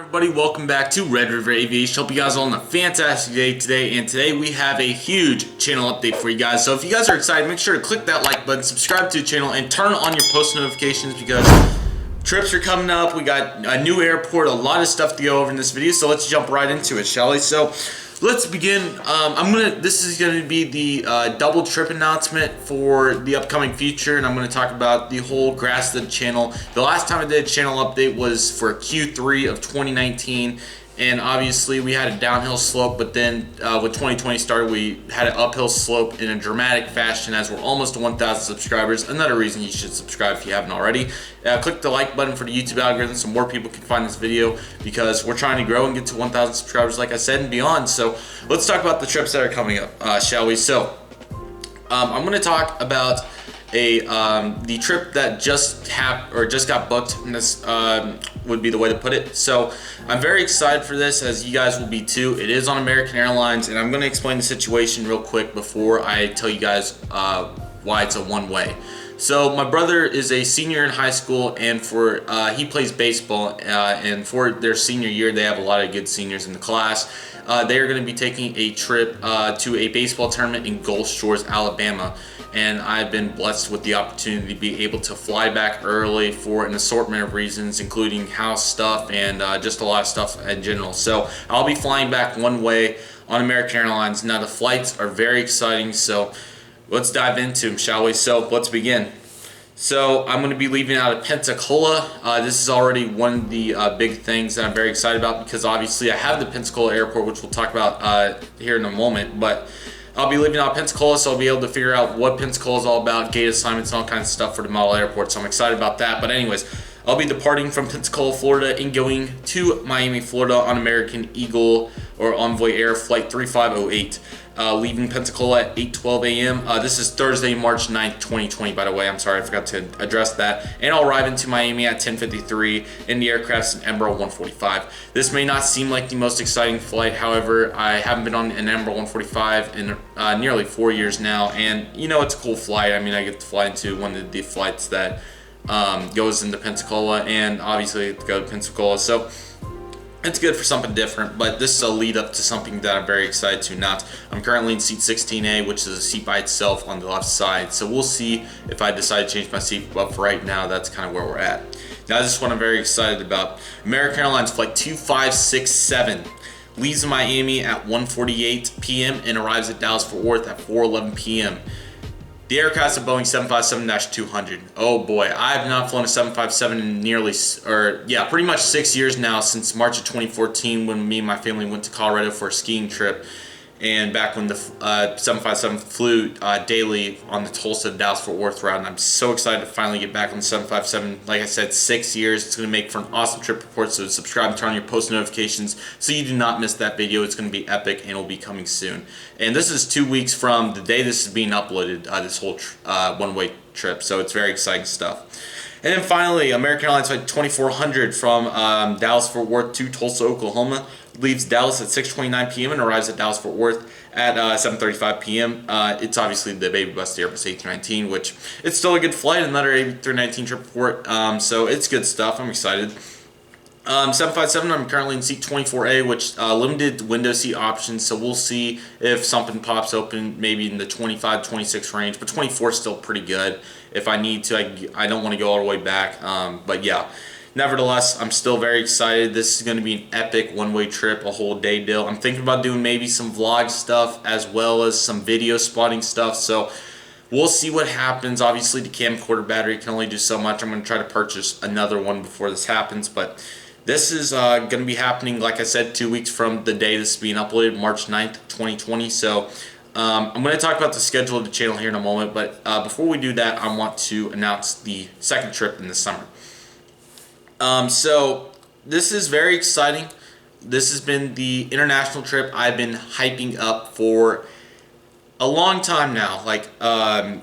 Everybody, welcome back to Redriveraviation. Hope you guys are all on a fantastic day today, and today we have a huge channel update for you guys. So if you guys are excited, make sure to click that like button, subscribe to the channel, and turn on your post notifications because trips are coming up. We got a new airport, a lot of stuff to go over in this video, so let's jump right into it, shall we? So let's begin. This is gonna be the double trip announcement for the upcoming future, and I'm gonna talk about the whole grass of the channel. The last time I did a channel update was for Q3 of 2019, and obviously we had a downhill slope, but then when 2020 started, we had an uphill slope in a dramatic fashion as we're almost to 1,000 subscribers. Another reason you should subscribe if you haven't already. Click the like button for the YouTube algorithm so more people can find this video, because we're trying to grow and get to 1,000 subscribers, like I said, and beyond. So let's talk about the trips that are coming up, shall we? So I'm going to talk about the trip that just got booked, and this would be the way to put it. So I'm very excited for this, as you guys will be too. It is on American Airlines, and I'm going to explain the situation real quick before I tell you guys why it's a one-way. So my brother is a senior in high school, and he plays baseball, and for their senior year, they have a lot of good seniors in the class. They are going to be taking a trip to a baseball tournament in Gulf Shores, Alabama, and I've been blessed with the opportunity to be able to fly back early for an assortment of reasons, including house stuff and just a lot of stuff in general. So I'll be flying back one way on American Airlines. Now the flights are very exciting, so let's dive into them, shall we? So let's begin. So I'm going to be leaving out of Pensacola. This is already one of the big things that I'm very excited about, because obviously I have the Pensacola airport, which we'll talk about here in a moment, but I'll be leaving out of Pensacola, so I'll be able to figure out what Pensacola is all about, gate assignments, and all kinds of stuff for the model airport, so I'm excited about that. But anyways, I'll be departing from Pensacola, Florida, and going to Miami, Florida on American Eagle or Envoy Air Flight 3508. Leaving Pensacola at 8:12 a.m. This is Thursday, March 9th, 2020, by the way. I'm sorry, I forgot to address that. And I'll arrive into Miami at 10:53, and the aircraft's an Embraer 145. This may not seem like the most exciting flight. However, I haven't been on an Embraer 145 in nearly 4 years now, and you know, it's a cool flight. I mean, I get to fly into one of the flights that goes into Pensacola, and obviously to go to Pensacola. So it's good for something different, but this is a lead up to something that I'm very excited to announce. I'm currently in seat 16A, which is a seat by itself on the left side. So we'll see if I decide to change my seat, but for right now, that's kind of where we're at. Now, this is what I'm very excited about. American Airlines Flight 2567 leaves Miami at 1:48 p.m. and arrives at Dallas-Fort Worth at 4:11 p.m. The aircraft's a Boeing 757-200. Oh boy, I have not flown a 757 in pretty much 6 years now, since March of 2014, when me and my family went to Colorado for a skiing trip, and back when the 757 flew daily on the Tulsa to Dallas-Fort Worth route. And I'm so excited to finally get back on the 757. Like I said, 6 years. It's going to make for an awesome trip report, so subscribe and turn on your post notifications so you do not miss that video. It's going to be epic, and it will be coming soon. And this is 2 weeks from the day this is being uploaded, this whole one-way trip, so it's very exciting stuff. And then finally, American Airlines Flight 2400 from Dallas-Fort Worth to Tulsa, Oklahoma, leaves Dallas at 6:29 p.m. and arrives at Dallas-Fort Worth at 7:35 p.m. It's obviously the baby bus, the Airbus A319, which it's still a good flight, another A319 trip report, so it's good stuff. I'm excited. 757, I'm currently in seat 24A, which limited window seat options, so we'll see if something pops open maybe in the 25, 26 range, but 24 is still pretty good. If I need to, I don't want to go all the way back, but yeah. Nevertheless, I'm still very excited. This is going to be an epic one-way trip, a whole day deal. I'm thinking about doing maybe some vlog stuff as well as some video spotting stuff, so we'll see what happens. Obviously, the camcorder battery can only do so much. I'm going to try to purchase another one before this happens, but this is going to be happening, like I said, 2 weeks from the day this is being uploaded, March 9th, 2020. So I'm going to talk about the schedule of the channel here in a moment, but before we do that, I want to announce the second trip in the summer. So this is very exciting. This has been the international trip I've been hyping up for a long time now, like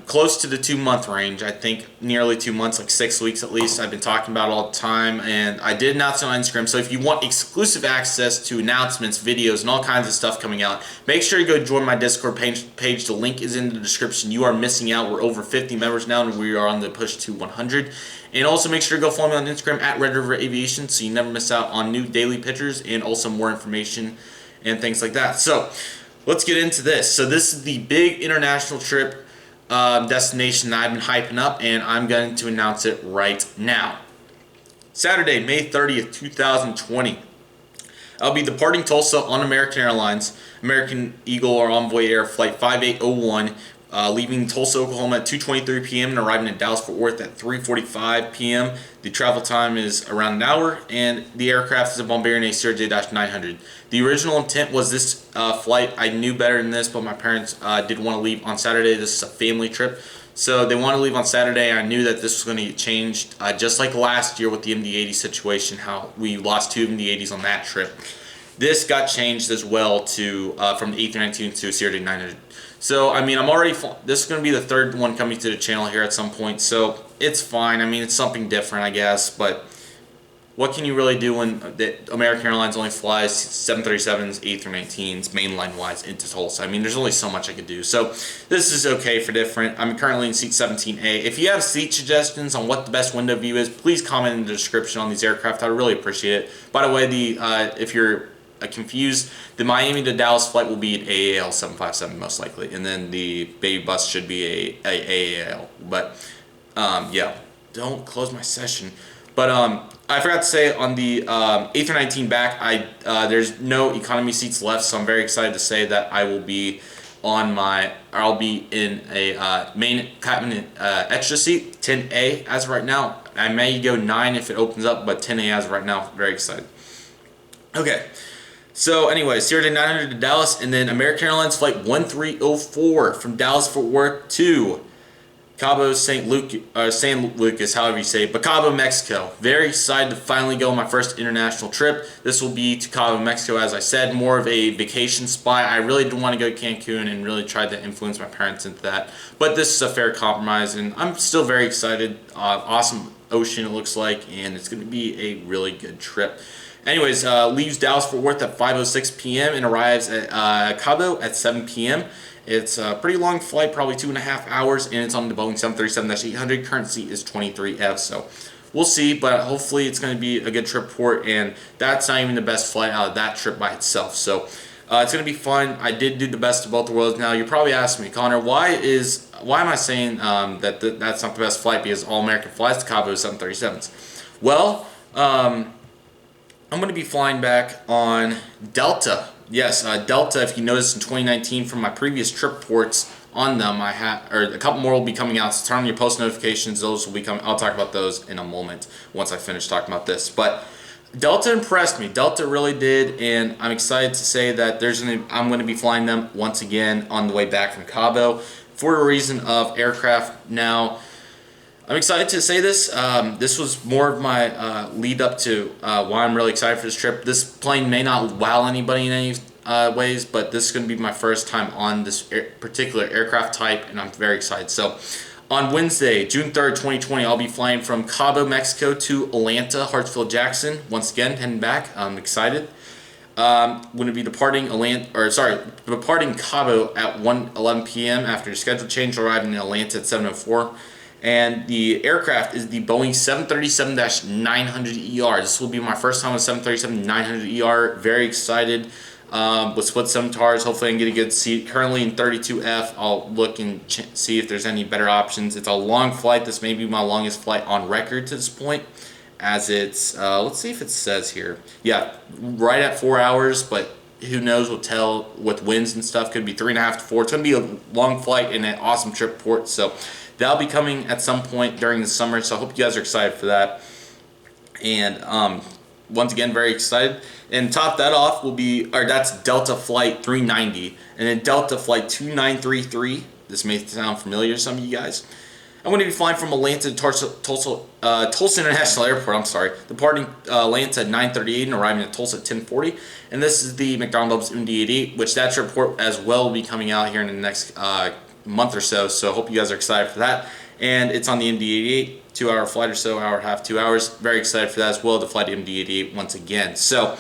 close to the 2-month range. I think nearly 2 months, like 6 weeks at least. I've been talking about it all the time, and I did announce it on Instagram. So if you want exclusive access to announcements, videos, and all kinds of stuff coming out, make sure you go join my Discord page. The link is in the description. You are missing out. We're over 50 members now, and we are on the push to 100. And also make sure to go follow me on Instagram at Redriveraviation so you never miss out on new daily pictures and also more information and things like that. So let's get into this. So this is the big international trip destination that I've been hyping up, and I'm going to announce it right now. Saturday, May 30th, 2020. I'll be departing Tulsa on American Airlines, American Eagle or Envoy Air Flight 5801, leaving Tulsa, Oklahoma at 2:23 p.m. and arriving in Dallas-Fort Worth at 3:45 p.m. The travel time is around an hour, and the aircraft is a Bombardier Acer J-900. The original intent was this flight. I knew better than this, but my parents did want to leave on Saturday. This is a family trip, so they want to leave on Saturday. I knew that this was going to get changed, just like last year with the MD-80 situation, how we lost 2 MD-80s on that trip. This got changed as well to from the A319 to a CRJ-900. So, I mean, this is going to be the 3rd one coming to the channel here at some point, so it's fine. I mean, it's something different, I guess, but what can you really do when the American Airlines only flies 737s, A319s, mainline-wise into Tulsa? I mean, there's only so much I could do. So, this is okay for different. I'm currently in seat 17A. If you have seat suggestions on what the best window view is, please comment in the description on these aircraft. I'd really appreciate it. By the way, if you're confused, the Miami to Dallas flight will be an AAL 757 most likely, and then the baby bus should be a AAL. But yeah, don't close my session. But I forgot to say on the A319 back, there's no economy seats left, so I'm very excited to say that I will be I'll be in a main cabin extra seat 10A as of right now. I may go 9 if it opens up, but 10A as of right now. Very excited. Okay. So anyway, CRJ-900 to Dallas, and then American Airlines Flight 1304 from Dallas-Fort Worth to Cabo San Lucas, however you say it, but Cabo, Mexico. Very excited to finally go on my first international trip. This will be to Cabo, Mexico, as I said, more of a vacation spot. I really didn't want to go to Cancun and really tried to influence my parents into that, but this is a fair compromise, and I'm still very excited. Awesome ocean it looks like, and it's going to be a really good trip. Anyways, leaves Dallas-Fort Worth at 5:06 p.m. and arrives at Cabo at 7 p.m. It's a pretty long flight, probably 2.5 hours, and it's on the Boeing 737-800. Current seat is 23F, so we'll see, but hopefully it's going to be a good trip port, and that's not even the best flight out of that trip by itself. So it's going to be fun. I did do the best of both worlds. Now, you're probably asking me, Connor, why am I saying that that's not the best flight because All American flies to Cabo 737s? Well, I'm going to be flying back on Delta. Yes, Delta, if you noticed in 2019 from my previous trip ports on them, a couple more will be coming out, so turn on your post notifications. Those will be coming. I'll talk about those in a moment once I finish talking about this. But Delta impressed me. Delta really did, and I'm excited to say that I'm going to be flying them once again on the way back from Cabo for a reason of aircraft. Now, I'm excited to say this. This was more of my lead up to why I'm really excited for this trip. This plane may not wow anybody in any ways, but this is going to be my first time on this particular aircraft type, and I'm very excited. So on Wednesday, June 3rd, 2020, I'll be flying from Cabo, Mexico to Atlanta, Hartsfield, Jackson. Once again, heading back. I'm excited. I'm going to be departing Cabo at 1:11 p.m. after a scheduled change, arriving in Atlanta at 7:04. And the aircraft is the Boeing 737-900ER. This will be my first time with 737-900ER. Very excited. With split SIMTARs, hopefully I can get a good seat. Currently in 32F. I'll look and see if there's any better options. It's a long flight. This may be my longest flight on record to this point, as it's, let's see if it says here. Yeah, right at 4 hours, but who knows, we'll tell with winds and stuff. Could be 3.5 to 4. It's going to be a long flight and an awesome trip port, so that'll be coming at some point during the summer, so I hope you guys are excited for that. And once again, very excited. And top that off will be, that's Delta Flight 390. And then Delta Flight 2933. This may sound familiar to some of you guys. I'm going to be flying from Atlanta to Tulsa International Airport. I'm sorry, departing Atlanta at 9:38 and arriving at Tulsa at 10:40. And this is the McDonnell MD-88, which that report as well will be coming out here in the next month or so. So I hope you guys are excited for that. And it's on the MD-88, 2-hour flight or so, hour and a half, 2 hours. Very excited for that as well, to fly the MD-88 once again. So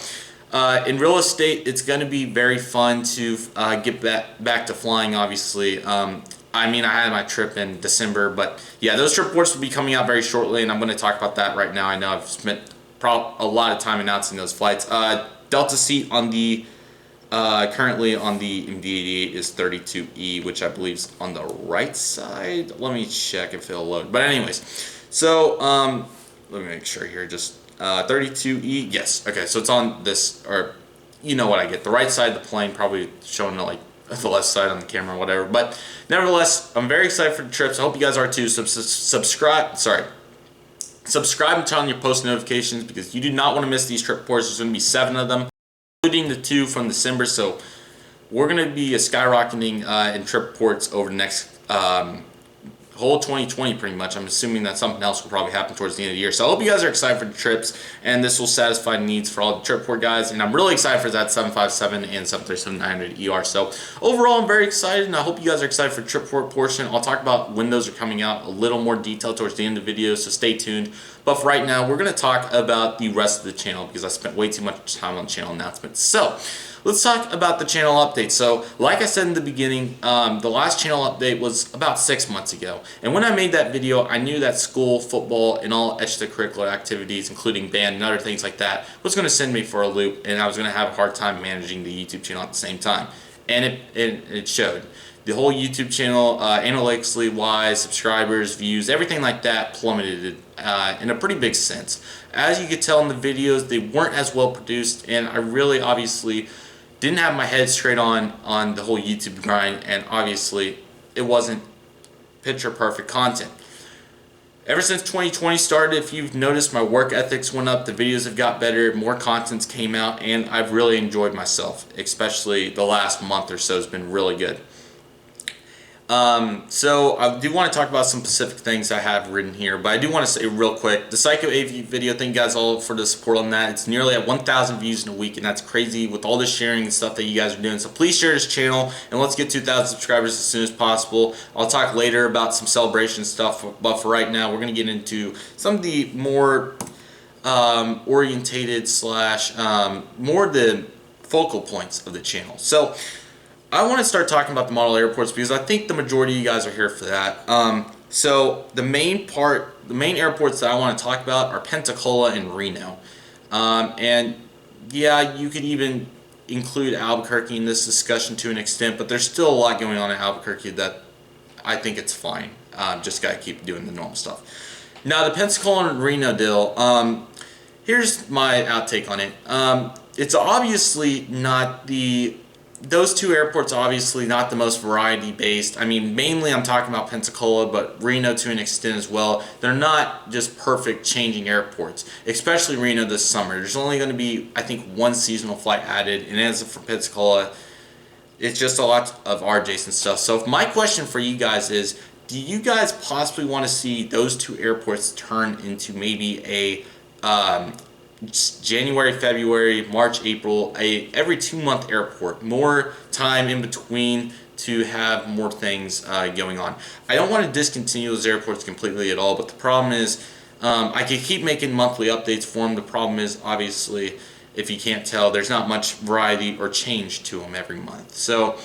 in real estate, it's going to be very fun to get back to flying, obviously. I mean, I had my trip in December, but yeah, those trip reports will be coming out very shortly, and I'm going to talk about that right now. I know I've spent a lot of time announcing those flights. Delta seat on the currently on the MD-88 is 32E, which I believe is on the right side. Let me check if it'll load. But anyways, so let me make sure here. Just 32E. Yes. Okay. So it's on this, or you know what I get. The right side of the plane, probably showing like the left side on the camera or whatever. But nevertheless, I'm very excited for the trips. I hope you guys are too. Subscribe and turn on your post notifications, because you do not want to miss these trip reports. There's going to be 7 of them, including the 2 from December. So we're going to be skyrocketing in trip reports over the next whole 2020 pretty much. I'm assuming that something else will probably happen towards the end of the year. So I hope you guys are excited for the trips, and this will satisfy needs for all the trip report guys. And I'm really excited for that 757 and 737-900 ER. So overall, I'm very excited, and I hope you guys are excited for the trip report portion. I'll talk about when those are coming out a little more detail towards the end of the video, so stay tuned. But for right now, we're going to talk about the rest of the channel, because I spent way too much time on channel announcements. So let's talk about the channel update. So like I said in the beginning, the last channel update was about 6 months ago. And when I made that video, I knew that school, football, and all extracurricular activities, including band and other things like that, was going to send me for a loop, and I was going to have a hard time managing the YouTube channel at the same time. And it showed. The whole YouTube channel, analytically wise, subscribers, views, everything like that plummeted in a pretty big sense. As you could tell in the videos, they weren't as well produced, and I really obviously didn't have my head straight on the whole YouTube grind, and obviously it wasn't picture perfect content. Ever since 2020 started, if you've noticed, my work ethics went up, the videos have got better, more contents came out, and I've really enjoyed myself. Especially the last month or so has been really good. So I do want to talk about some specific things I have written here, but I do want to say real quick, the Psycho AV video, thank you guys all for the support on that. It's nearly at 1,000 views in a week, and that's crazy with all the sharing and stuff that you guys are doing. So please share this channel, and let's get 2,000 subscribers as soon as possible. I'll talk later about some celebration stuff, but for right now, we're going to get into some of the more orientated slash more the focal points of the channel. So I want to start talking about the model airports, because I think the majority of you guys are here for that. So the main airports that I want to talk about are Pensacola and Reno. And yeah, you could even include Albuquerque in this discussion to an extent, but there's still a lot going on in Albuquerque that I think it's fine. Just got to keep doing the normal stuff. Now the Pensacola and Reno deal, here's my outtake on it. It's obviously not those 2 airports are obviously not the most variety based. I mean, mainly I'm talking about Pensacola, but Reno to an extent as well. They're not just perfect changing airports, especially Reno this summer. There's only going to be, I think, 1 seasonal flight added, and as for Pensacola, it's just a lot of RJs and stuff. So my question for you guys is, do you guys possibly want to see those 2 airports turn into maybe a January, February, March, April, every 2-month airport, more time in between to have more things going on? I don't want to discontinue those airports completely at all, but the problem is I can keep making monthly updates for them. The problem is, obviously, if you can't tell, there's not much variety or change to them every month. So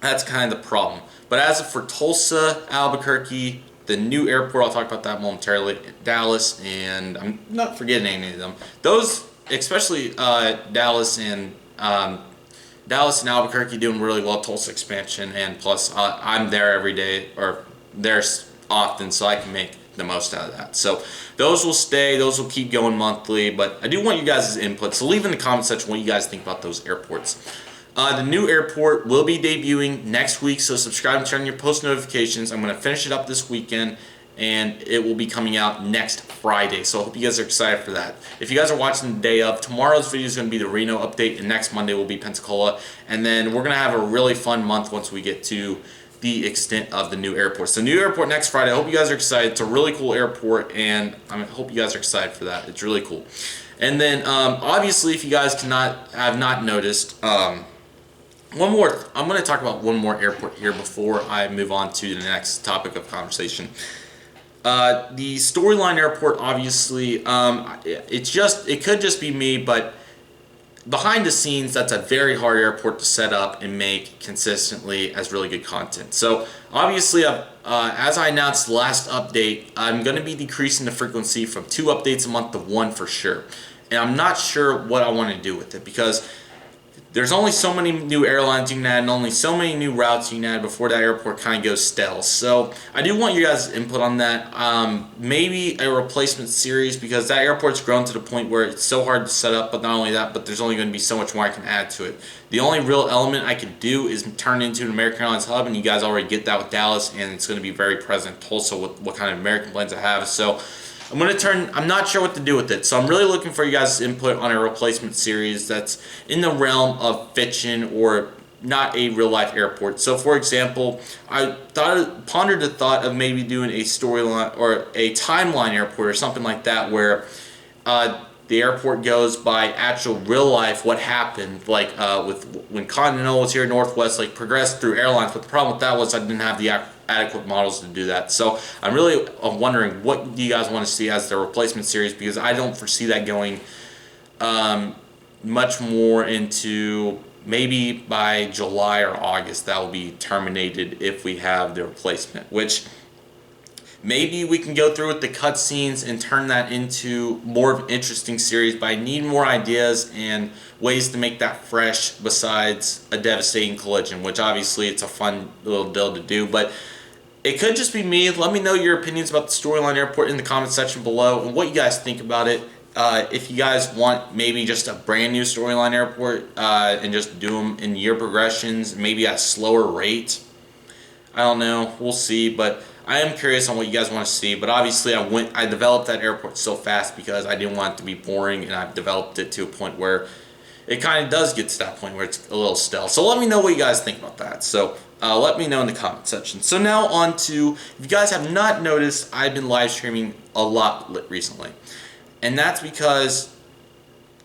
that's kind of the problem. But as for Tulsa, Albuquerque, the new airport, I'll talk about that momentarily, Dallas, and I'm not forgetting any of them. Those, especially Dallas and Albuquerque, doing really well. Tulsa expansion, and plus I'm there every day, or there often, so I can make the most out of that. So those will stay, those will keep going monthly, but I do want you guys' input, so leave in the comment section what you guys think about those airports. The new airport will be debuting next week, so subscribe and turn on your post notifications. I'm going to finish it up this weekend, and it will be coming out next Friday, so I hope you guys are excited for that. If you guys are watching the day of, tomorrow's video is going to be the Reno update, and next Monday will be Pensacola, and then we're going to have a really fun month once we get to the extent of the new airport. So new airport next Friday. I hope you guys are excited. It's a really cool airport, and I hope you guys are excited for that. It's really cool. And then obviously, if you guys have not noticed, I'm going to talk about one more airport here before I move on to the next topic of conversation. The Storyline Airport, obviously, it could just be me, but behind the scenes, that's a very hard airport to set up and make consistently as really good content. So obviously, as I announced the last update, I'm going to be decreasing the frequency from 2 updates a month to 1 for sure. And I'm not sure what I want to do with it, because there's only so many new airlines you can add and only so many new routes you can add before that airport kind of goes stale. So I do want you guys' input on that. Maybe a replacement series, because that airport's grown to the point where it's so hard to set up. But not only that, but there's only going to be so much more I can add to it. The only real element I could do is turn it into an American Airlines hub, and you guys already get that with Dallas, and it's going to be very present also with what kind of American planes I have. So I'm not sure what to do with it, so I'm really looking for you guys' input on a replacement series that's in the realm of fiction or not a real-life airport. So, for example, I pondered the thought of maybe doing a storyline or a timeline airport or something like that, where the airport goes by actual real-life what happened, like with when Continental was here, Northwest, like progressed through airlines. But the problem with that was I didn't have the adequate models to do that. So I'm really wondering, what do you guys want to see as the replacement series, because I don't foresee that going much more into maybe by July or August. That will be terminated if we have the replacement, which maybe we can go through with the cutscenes and turn that into more of an interesting series, but I need more ideas and ways to make that fresh besides a devastating collision, which obviously it's a fun little deal to do, but it could just be me. Let me know your opinions about the Storyline Airport in the comment section below and what you guys think about it. If you guys want maybe just a brand new Storyline Airport and just do them in year progressions, maybe at a slower rate. I don't know. We'll see, but I am curious on what you guys want to see. But obviously, I developed that airport so fast because I didn't want it to be boring, and I've developed it to a point where it kind of does get to that point where it's a little stale. So let me know what you guys think about that. So let me know in the comment section. So now on to, if you guys have not noticed, I've been live streaming a lot recently. And that's because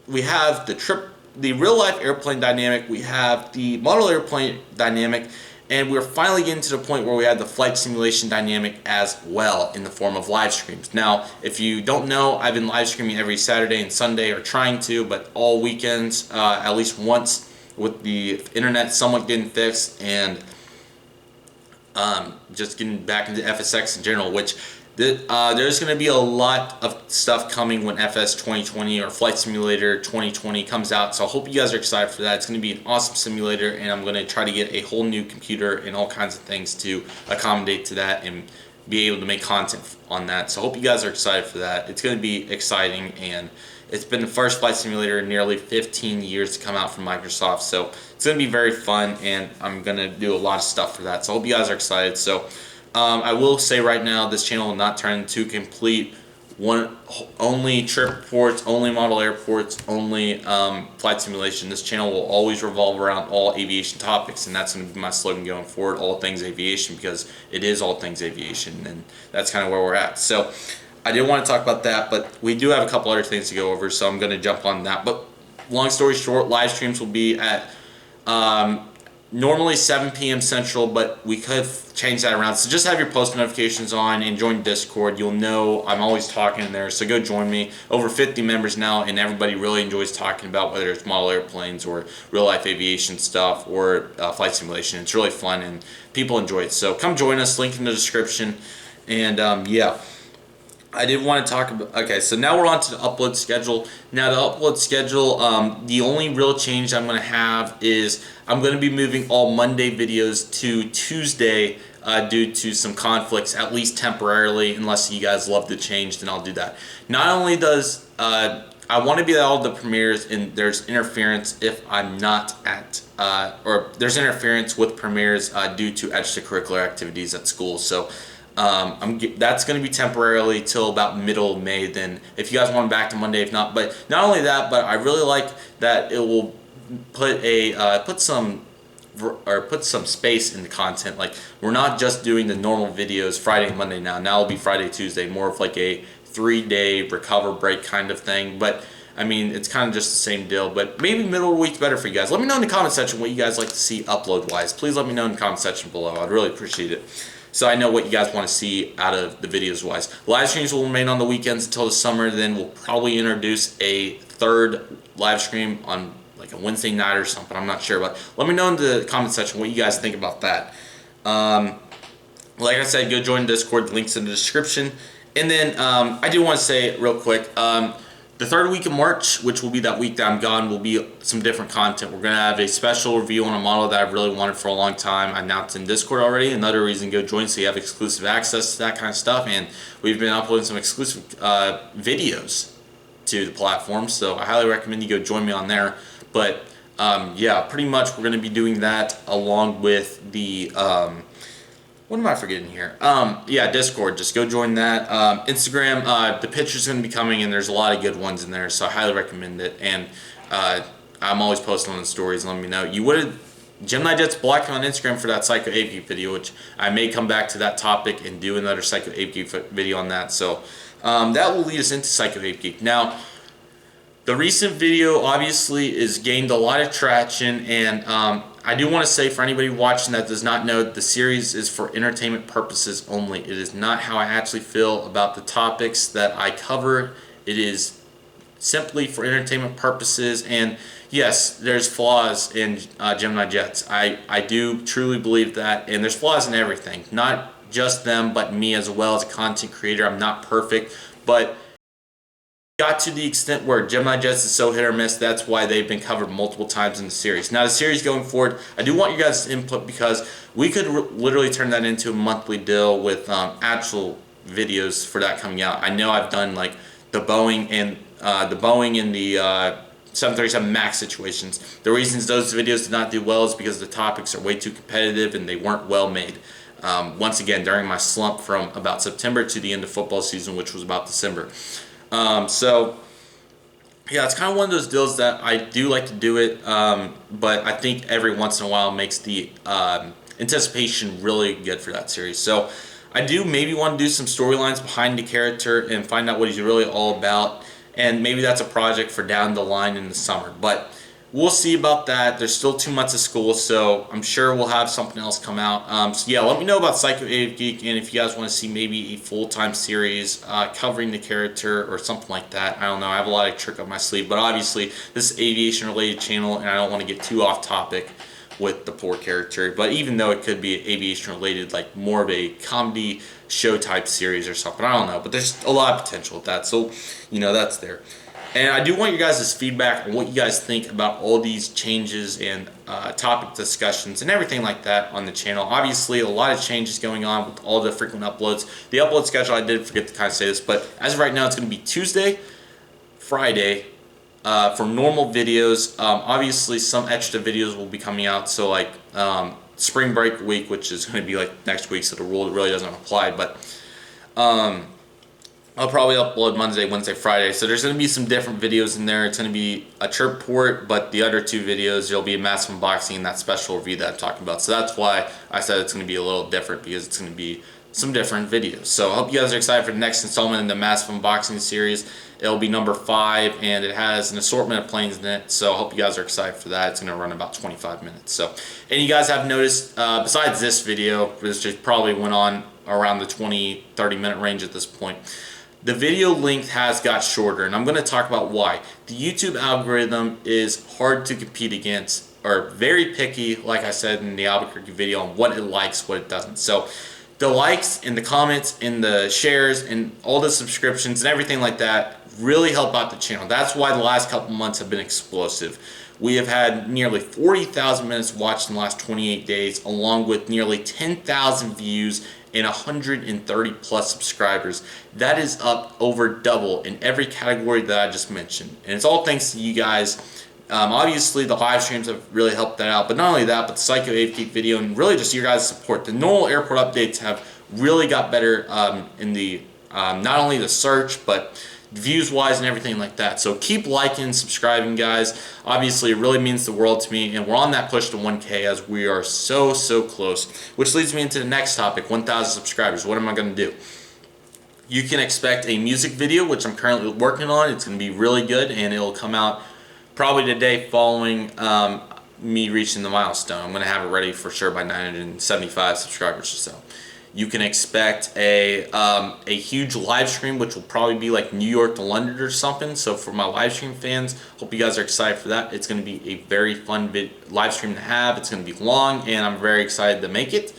we have the real life airplane dynamic, we have the model airplane dynamic, and we're finally getting to the point where we have the flight simulation dynamic as well in the form of live streams. Now, if you don't know, I've been live streaming every Saturday and Sunday, or trying to, but all weekends, at least once, with the internet somewhat getting fixed, and just getting back into FSX in general, which there's going to be a lot of stuff coming when FS 2020 or Flight Simulator 2020 comes out, so I hope you guys are excited for that. It's going to be an awesome simulator, and I'm going to try to get a whole new computer and all kinds of things to accommodate to that and be able to make content on that. So I hope you guys are excited for that. It's going to be exciting, and it's been the first flight simulator in nearly 15 years to come out from Microsoft, so it's going to be very fun, and I'm going to do a lot of stuff for that. So I hope you guys are excited. So I will say right now, this channel will not turn into complete only trip reports, only model airports, only flight simulation. This channel will always revolve around all aviation topics, and that's going to be my slogan going forward, all things aviation, because it is all things aviation, and that's kind of where we're at. So I did want to talk about that, but we do have a couple other things to go over, so I'm going to jump on that. But long story short, live streams will be at normally 7 p.m. Central, but we could change that around. So just have your post notifications on and join Discord. You'll know I'm always talking in there, so go join me. Over 50 members now, and everybody really enjoys talking about whether it's model airplanes or real-life aviation stuff or flight simulation. It's really fun, and people enjoy it. So come join us, link in the description. And yeah, I did want to talk about, okay, so now we're on to the upload schedule. Now the upload schedule, the only real change I'm going to have is I'm going to be moving all Monday videos to Tuesday due to some conflicts, at least temporarily. Unless you guys love the change, then I'll do that. Not only does I want to be at all the premieres, and there's interference if I'm not at, or there's interference with premieres due to extracurricular activities at school. So that's going to be temporarily till about middle of May. Then if you guys want back to Monday, if not. But not only that, but I really like that it will put some put some space in the content. Like, we're not just doing the normal videos Friday and Monday now. Now it'll be Friday, Tuesday, more of like a 3-day recover break kind of thing. But I mean, it's kind of just the same deal, but maybe middle of the week's better for you guys. Let me know in the comment section what you guys like to see upload-wise. Please let me know in the comment section below. I'd really appreciate it, so I know what you guys want to see out of the videos-wise. Live streams will remain on the weekends until the summer. Then we'll probably introduce a third live stream on like a Wednesday night or something. I'm not sure, but let me know in the comment section what you guys think about that. Like I said, go join Discord. The link's in the description. And then I do want to say real quick, the third week of March, which will be that week that I'm gone, will be some different content. We're going to have a special review on a model that I've really wanted for a long time. I announced in Discord already. Another reason, go join so you have exclusive access to that kind of stuff. And we've been uploading some exclusive videos to the platform, so I highly recommend you go join me on there. But yeah, pretty much we're going to be doing that along with the... what am I forgetting here? Yeah, Discord. Just go join that. Instagram, the picture's going to be coming, and there's a lot of good ones in there, so I highly recommend it. And I'm always posting on the stories. Let me know. You would... Gemini Jets blocked me on Instagram for that Psycho Geek video, which I may come back to that topic and do another Psycho Geek video on that. So that will lead us into Psycho Geek. Now, the recent video obviously is gained a lot of traction, and I do want to say, for anybody watching that does not know, the series is for entertainment purposes only. It is not how I actually feel about the topics that I cover. It is simply for entertainment purposes, and yes, there's flaws in Gemini Jets. I do truly believe that, and there's flaws in everything. Not just them, but me as well as a content creator. I'm not perfect, but got to the extent where Gemini Jets is so hit or miss. That's why they've been covered multiple times in the series. Now, the series going forward, I do want you guys' input, because we could literally turn that into a monthly deal with actual videos for that coming out. I know I've done like the Boeing and the 737 MAX situations. The reasons those videos did not do well is because the topics are way too competitive and they weren't well made. Once again, during my slump from about September to the end of football season, which was about December. So yeah, it's kind of one of those deals that I do like to do it, but I think every once in a while makes the anticipation really good for that series. So I do maybe want to do some storylines behind the character and find out what he's really all about, and maybe that's a project for down the line in the summer, but we'll see about that. There's still 2 months of school, so I'm sure we'll have something else come out. So yeah, let me know about Psycho Geek, and if you guys want to see maybe a full-time series covering the character or something like that. I don't know. I have a lot of trick up my sleeve, but obviously this is an aviation-related channel, and I don't want to get too off topic with the poor character. But even though it could be aviation-related, like more of a comedy show-type series or something, I don't know. But there's a lot of potential with that, so you know, that's there. And I do want you guys' feedback on what you guys think about all these changes and topic discussions and everything like that on the channel. Obviously, a lot of changes going on with all the frequent uploads. The upload schedule, I did forget to kind of say this, but as of right now, it's going to be Tuesday, Friday for normal videos. Obviously, some extra videos will be coming out. So like spring break week, which is going to be like next week, so the rule really doesn't apply. But I'll probably upload Monday, Wednesday, Friday. So there's going to be some different videos in there. It's going to be a chirp port, but the other 2 videos, there'll be a massive unboxing and that special review that I'm talking about. So that's why I said it's going to be a little different, because it's going to be some different videos. So I hope you guys are excited for the next installment in the massive unboxing series. It'll be number 5, and it has an assortment of planes in it. So I hope you guys are excited for that. It's going to run about 25 minutes. So, and you guys have noticed, besides this video, which just probably went on around the 20-30 minute range at this point, the video length has got shorter, and I'm going to talk about why. The YouTube algorithm is hard to compete against, or very picky, like I said in the Albuquerque video, on what it likes, what it doesn't. So the likes and the comments and the shares and all the subscriptions and everything like that really help out the channel. That's why the last couple months have been explosive. We have had nearly 40,000 minutes watched in the last 28 days, along with nearly 10,000 views and 130 plus subscribers. That is up over double in every category that I just mentioned. And it's all thanks to you guys. Obviously, the live streams have really helped that out. But not only that, but the Psycho Geek video and really just your guys' support. The normal airport updates have really got better in the not only the search, but views wise and everything like that. So keep liking and subscribing, guys. Obviously, it really means the world to me, and we're on that push to 1K as we are so close, which leads me into the next topic, 1,000 subscribers. What am I going to do? You can expect a music video, which I'm currently working on. It's going to be really good, and it'll come out probably the day following me reaching the milestone. I'm going to have it ready for sure by 975 subscribers or so. You can expect a huge live stream, which will probably be like New York to London or something. So for my live stream fans, hope you guys are excited for that. It's going to be a very fun live stream to have. It's going to be long, and I'm very excited to make it.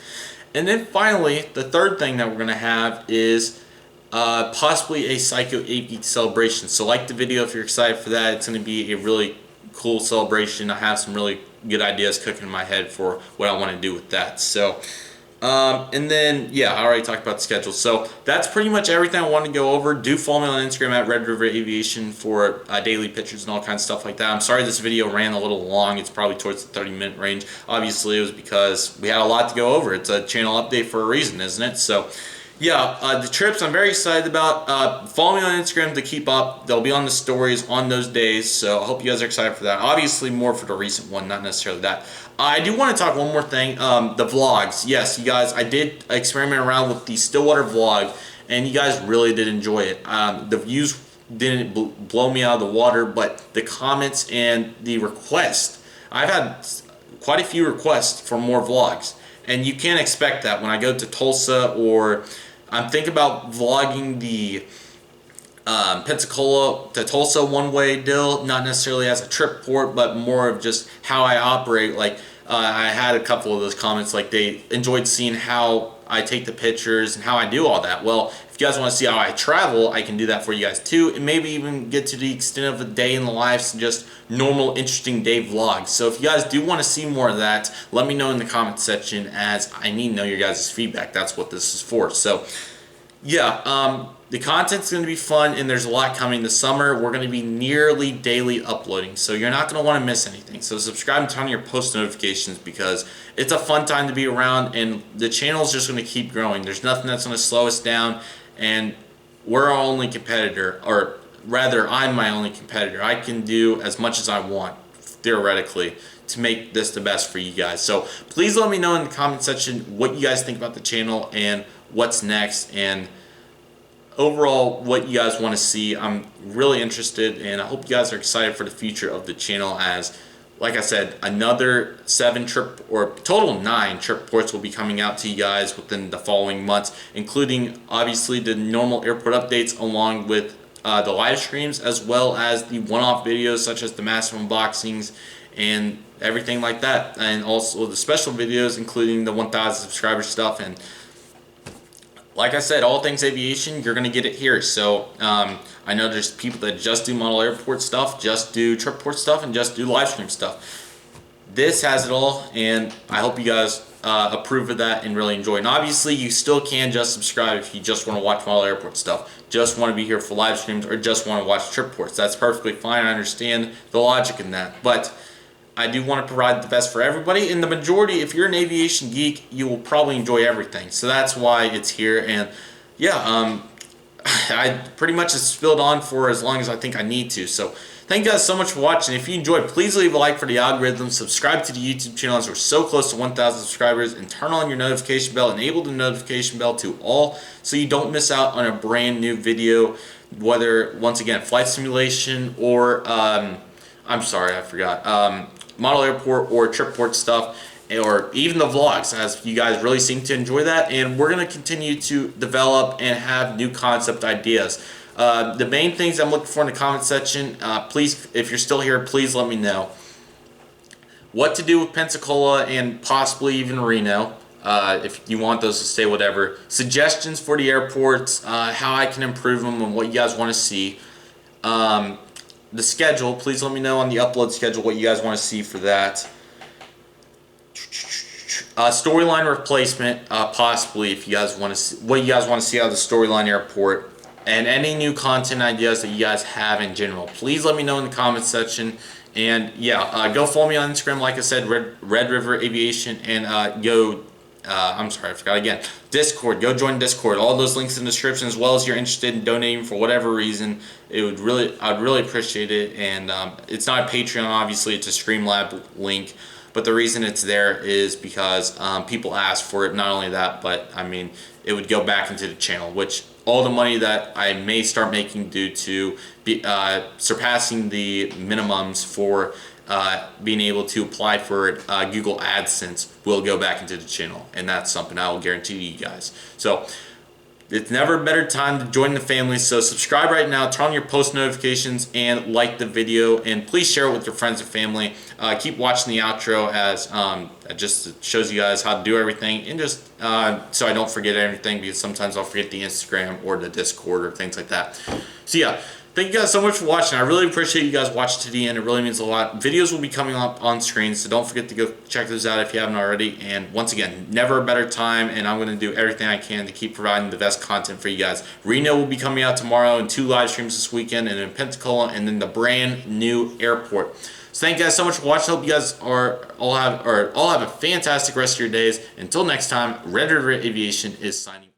And then finally, the third thing that we're going to have is possibly a Psycho 8-week celebration. So like the video if you're excited for that. It's going to be a really cool celebration. I have some really good ideas cooking in my head for what I want to do with that. So and then, yeah, I already talked about the schedule. So that's pretty much everything I wanted to go over. Do follow me on Instagram at Redriveraviation for daily pictures and all kinds of stuff like that. I'm sorry this video ran a little long. It's probably towards the 30-minute range. Obviously, it was because we had a lot to go over. It's a channel update for a reason, isn't it? So, yeah, the trips I'm very excited about. Follow me on Instagram to keep up. They'll be on the stories on those days, so I hope you guys are excited for that. Obviously, more for the recent one, not necessarily that. I do want to talk one more thing. The vlogs. Yes, you guys, I did experiment around with the Stillwater vlog, and you guys really did enjoy it. The views didn't blow me out of the water, but the comments and the requests. I've had quite a few requests for more vlogs, and you can't expect that when I go to Tulsa, or I'm thinking about vlogging the Pensacola to Tulsa one-way deal, not necessarily as a trip port, but more of just how I operate. Like I had a couple of those comments, like they enjoyed seeing how I take the pictures and how I do all that. Well, if you guys want to see how I travel, I can do that for you guys too, and maybe even get to the extent of a day in the life, just normal interesting day vlogs. So if you guys do want to see more of that, let me know in the comment section, as I need to know your guys' feedback. That's what this is for. So yeah, the content's going to be fun, and there's a lot coming this summer. We're going to be nearly daily uploading, so you're not going to want to miss anything. So subscribe and turn on your post notifications, because it's a fun time to be around, and the channel's just going to keep growing. There's nothing that's going to slow us down, and we're our only competitor, or rather, I'm my only competitor. I can do as much as I want, theoretically, to make this the best for you guys. So please let me know in the comment section what you guys think about the channel and what's next, and overall what you guys want to see. I'm really interested, and I hope you guys are excited for the future of the channel, as like I said, another 7 trip, or total 9 trip ports will be coming out to you guys within the following months, including obviously the normal airport updates, along with the live streams, as well as the one-off videos such as the massive unboxings and everything like that, and also the special videos including the 1,000 subscriber stuff. And like I said, all things aviation, you're going to get it here. So I know there's people that just do model airport stuff, just do trip port stuff, and just do live stream stuff. This has it all, and I hope you guys approve of that and really enjoy. And obviously, you still can just subscribe if you just want to watch model airport stuff, just want to be here for live streams, or just want to watch trip ports. That's perfectly fine. I understand the logic in that, but I do want to provide the best for everybody, and the majority, if you're an aviation geek, you will probably enjoy everything. So that's why it's here. And yeah, I pretty much have spilled on for as long as I think I need to. So thank you guys so much for watching. If you enjoyed, please leave a like for the algorithm, subscribe to the YouTube channel as we're so close to 1,000 subscribers, and turn on your notification bell, enable the notification bell to all, so you don't miss out on a brand new video, whether, once again, flight simulation, or I'm sorry, I forgot, model airport or trip port stuff, or even the vlogs, as you guys really seem to enjoy that. And we're going to continue to develop and have new concept ideas. The main things I'm looking for in the comment section, please, if you're still here, please let me know what to do with Pensacola and possibly even Reno, if you want those to stay, whatever. Suggestions for the airports, how I can improve them, and what you guys want to see. The schedule, please let me know on the upload schedule what you guys want to see for that. Storyline replacement, possibly, if you guys want to see what you guys want to see out of the storyline airport, and any new content ideas that you guys have in general. Please let me know in the comment section. And yeah, go follow me on Instagram, like I said, Red River Aviation, and go I'm sorry, I forgot again. Discord. Go join Discord. All those links in the description, as well as you're interested in donating for whatever reason. I'd really appreciate it. And it's not a Patreon, obviously. It's a Streamlab link. But the reason it's there is because people ask for it. Not only that, but I mean, it would go back into the channel, which all the money that I may start making due to surpassing the minimums for being able to apply for Google AdSense will go back into the channel, and that's something I will guarantee you guys. So it's never a better time to join the family. So subscribe right now, turn on your post notifications, and like the video, and please share it with your friends and family. Keep watching the outro, as it just shows you guys how to do everything, and just so I don't forget everything, because sometimes I'll forget the Instagram or the Discord or things like that. So yeah, thank you guys so much for watching. I really appreciate you guys watching to the end. It really means a lot. Videos will be coming up on screen, so don't forget to go check those out if you haven't already. And once again, never a better time, and I'm going to do everything I can to keep providing the best content for you guys. Reno will be coming out tomorrow, and 2 live streams this weekend, and in Pensacola, and then the brand new airport. So thank you guys so much for watching. Hope you guys all have a fantastic rest of your days. Until next time, Redriveraviation is signing.